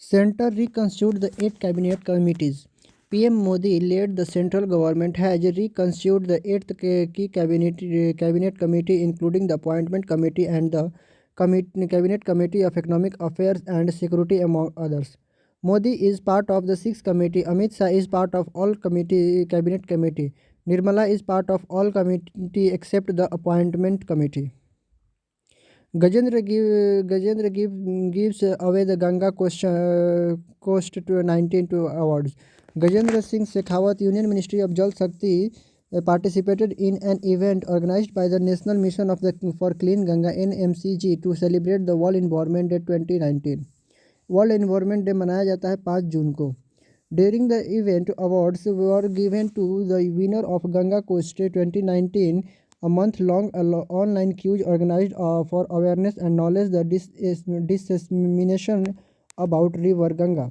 Centre reconstituted the 8 cabinet committees. PM Modi led the central government has reconstituted the 8th key cabinet committee, including the appointment committee and the cabinet committee of economic affairs and security, among others. Modi is part of the 6th committee. Amit Shah is part of all cabinet committee. Nirmala is part of all committee except the appointment committee. Gives away the Ganga Coast to 19 to awards. Gajendra Singh Shekhawat, Union Ministry of Jal Shakti, participated in an event organized by the National Mission for Clean Ganga (NMCG) to celebrate the World Environment Day 2019. World environment day मनाया जाता है 5 जून को. During the event, awards were given to the winner of Ganga Coast 2019, a month-long online quiz organized for awareness and knowledge dissemination about River Ganga.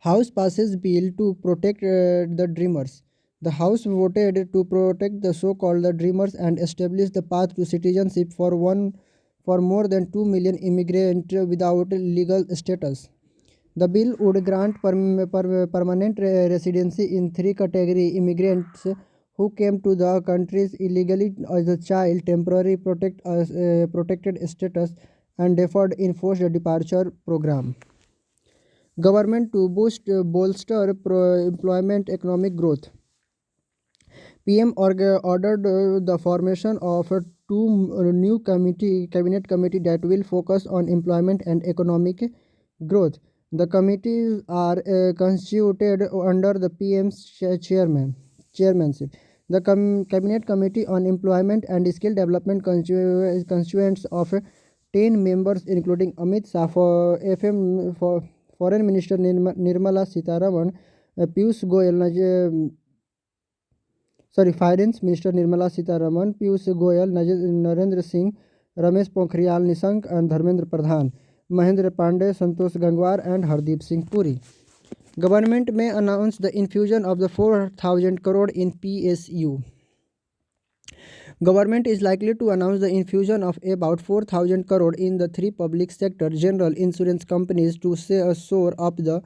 House passes bill to protect the dreamers. The House voted to protect the so-called dreamers and establish the path to citizenship for more than 2 million immigrants without legal status. The bill would grant permanent residency in 3 category: immigrants who came to the countries illegally as a child, temporary protected status, and deferred enforced departure program. Government to bolster employment economic growth. PM ordered the formation of two new cabinet committee that will focus on employment and economic growth. The committees are constituted under the PM's chairmanship. The Cabinet Committee on Employment and Skill Development constituents of 10 members, including Amit Shah, Foreign Minister Nirmala Sitharaman, Piyush Goyal, Finance Minister Nirmala Sitharaman, Piyush Goyal, Narendra Singh, Ramesh Pokhriyal Nishank, and Dharmendra Pradhan, Mahendra Pandey, Santosh Gangwar, and Hardeep Singh Puri. Government may announce the infusion of the 4,000 crore in PSU. Government is likely to announce the infusion of about 4,000 crore in the 3 public sector general insurance companies to shore up their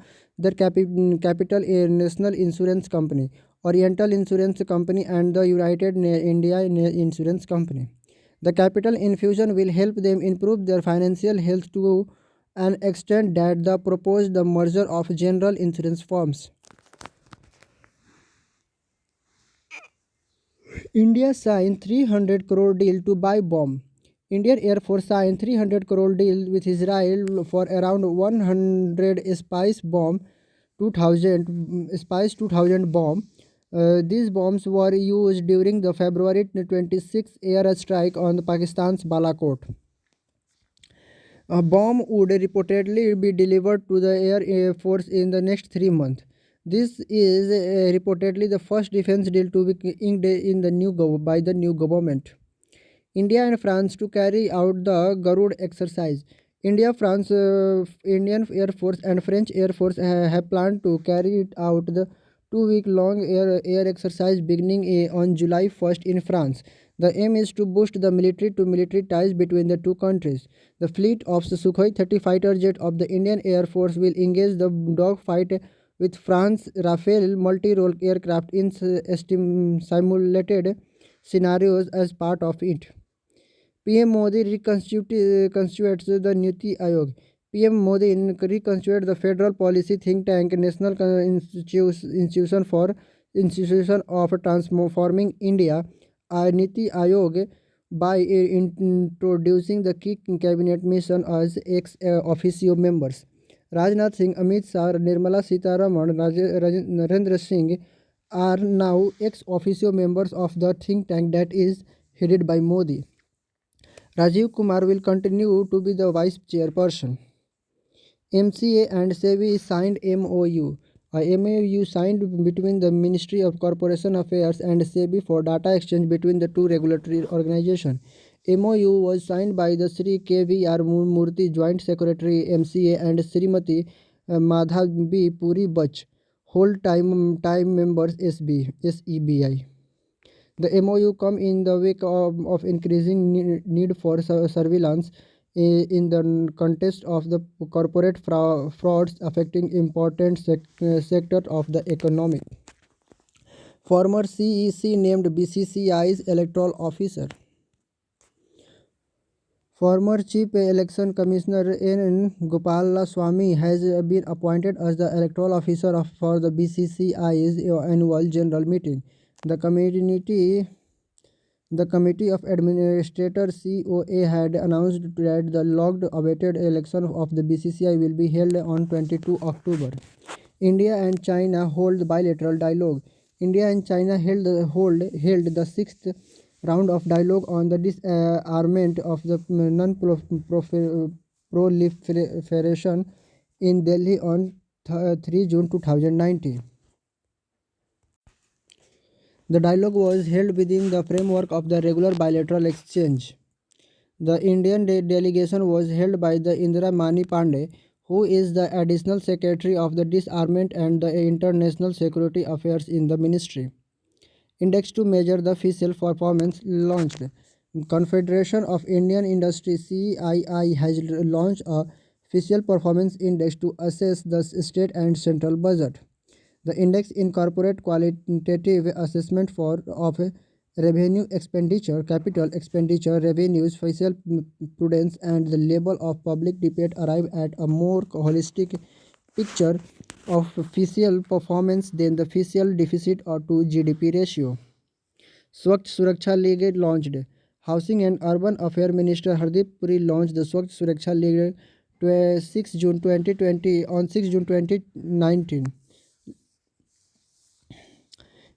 capital: National Insurance Company, Oriental Insurance Company, and the United India Insurance Company. The capital infusion will help them improve their financial health to an extent that the proposed the merger of general insurance firms. India signed 300 crore deal to buy bomb. Indian Air Force signed 300 crore deal with Israel for around 100 Spice 2000 bomb. These bombs were used during the February 26 air strike on Pakistan's Balakot. A bomb would reportedly be delivered to the Air Force in the next 3 months. This is reportedly the first defense deal to be inked in by the new government. India and France to carry out the Garud exercise. Indian Air Force and French Air Force have planned to carry out the 2-week-long air exercise beginning on July 1st in France. The aim is to boost the military-to-military ties between the two countries. The fleet of the Sukhoi 30 fighter jet of the Indian Air Force will engage the dogfight with France's Rafale multi-role aircraft in simulated scenarios as part of it. PM Modi reconstitutes the Niti Aayog. PM Modi reconstituted the federal policy think tank National Institution of Transforming India, Niti Aayog, by introducing the key cabinet mission as ex officio members. Rajnath Singh, Amit Shah, Nirmala Sitharaman, Narendra Singh are now ex officio members of the think tank that is headed by Modi. Rajiv Kumar will continue to be the vice chairperson. MCA and SEBI signed MOU. A MOU signed between the Ministry of Corporation Affairs and SEBI for data exchange between the two regulatory organizations. MOU was signed by the Sri KVR Murthy, Joint Secretary MCA, and Srimati Madhavi Puri Bach, whole time members SEBI. The MOU come in the wake of increasing need for surveillance, in the context of the corporate frauds affecting important sector of the economy. Former CEC named BCCI's electoral officer. Former Chief Election Commissioner N. Gopalaswamy has been appointed as the electoral officer for the BCCI's annual general meeting. The Committee of Administrators (COA) had announced that the long-awaited election of the BCCI will be held on 22 October. India and China hold bilateral dialogue. India and China held the sixth round of dialogue on the disarmament of the non-proliferation in Delhi on 3 June 2019. The dialogue was held within the framework of the regular bilateral exchange. The Indian delegation was held by the Indira Mani Pandey, who is the Additional Secretary of the Disarmament and the International Security Affairs in the Ministry. Index to measure the official performance launched. Confederation of Indian Industry (CII) has launched a official performance index to assess the state and central budget. The index incorporates qualitative assessment of revenue expenditure, capital expenditure, revenues, fiscal prudence, and the level of public debate arrive at a more holistic picture of fiscal performance than the fiscal deficit or to GDP ratio. Swachh Suraksha League launched. Housing and Urban Affairs Minister Hardeep Puri launched the Swachh Suraksha League 6 June 2020 on 6 June 2019.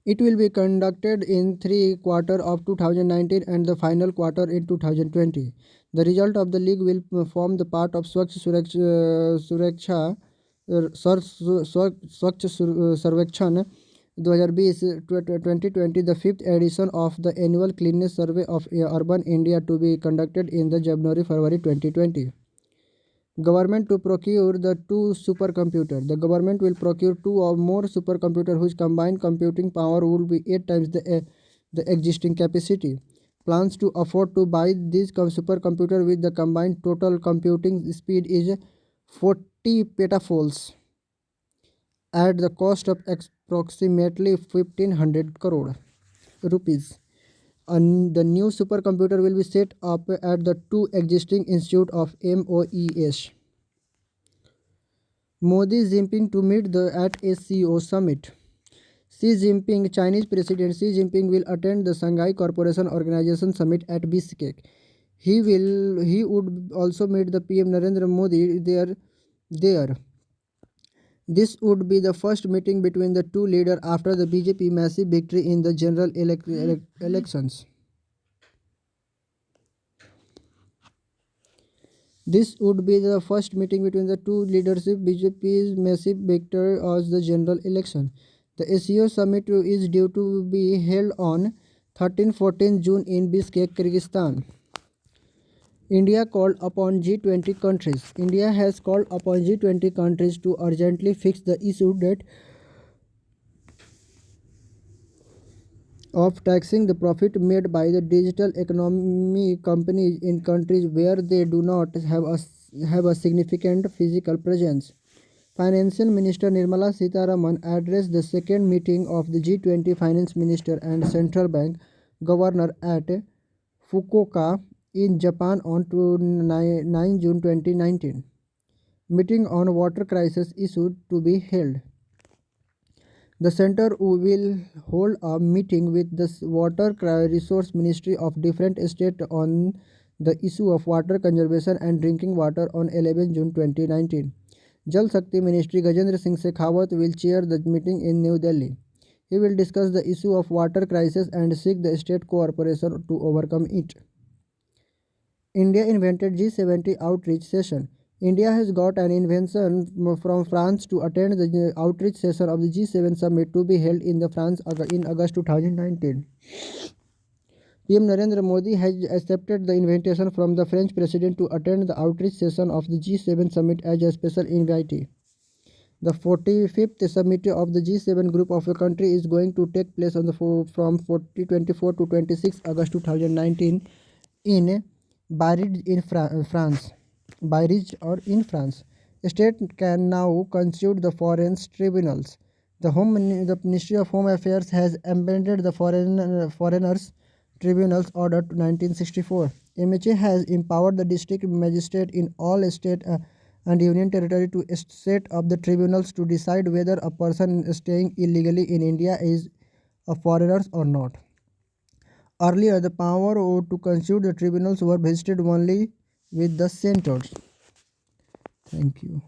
It will be conducted in 3 quarters of 2019 and the final quarter in 2020. The result of the league will form the part of Swachh Suraksha Swachh Sarvekshan 2020, the fifth edition of the annual cleanliness survey of urban India to be conducted in the January-February 2020. Government to procure the 2 supercomputers. The government will procure 2 or more supercomputers whose combined computing power will be 8 times the existing capacity. Plans to afford to buy these supercomputers with the combined total computing speed is 40 petaflops at the cost of approximately 1500 crore rupees. And the new supercomputer will be set up at the 2 existing institutes of MOES. Modi Jinping to meet at SCO summit. Xi Jinping, Chinese President Xi Jinping will attend the Shanghai Cooperation Organization summit at Bishkek. He would also meet the PM Narendra Modi there. This would be the first meeting between the two leaders after the BJP massive victory in the general elections. This would be the first meeting between the two leadership BJP's massive victory as the general election. The SCO summit is due to be held on 13-14 June in Bishkek, Kyrgyzstan. India called upon G20 countries. India has called upon G20 countries to urgently fix the issue of taxing the profit made by the digital economy companies in countries where they do not have a significant physical presence. Financial Minister Nirmala Sitharaman addressed the second meeting of the G20 Finance Minister and Central Bank Governor at Fukuoka in Japan on 9 June 2019. Meeting on water crisis issue to be held. The center will hold a meeting with the Water Resource Ministry of different states on the issue of water conservation and drinking water on 11 June 2019. Jal Shakti Ministry Gajendra Singh Shekhawat will chair the meeting in New Delhi. He will discuss the issue of water crisis and seek the state cooperation to overcome it. India invented G70 outreach session. India has got an invitation from France to attend the outreach session of the G7 summit to be held in France in August 2019. PM Narendra Modi has accepted the invitation from the French President to attend the outreach session of the G7 summit as a special invitee. The 45th summit of the G7 group of a country is going to take place from 24 to 26 August 2019 in France. Bayreuth or in France. State can now consult the foreign tribunals. The Ministry of Home Affairs has amended the Foreigners Tribunals Order to 1964. MHA has empowered the district magistrate in all state and union territory to set up the tribunals to decide whether a person staying illegally in India is a foreigner or not. Earlier, the power to consult the tribunals were vested only with the senators. Thank you.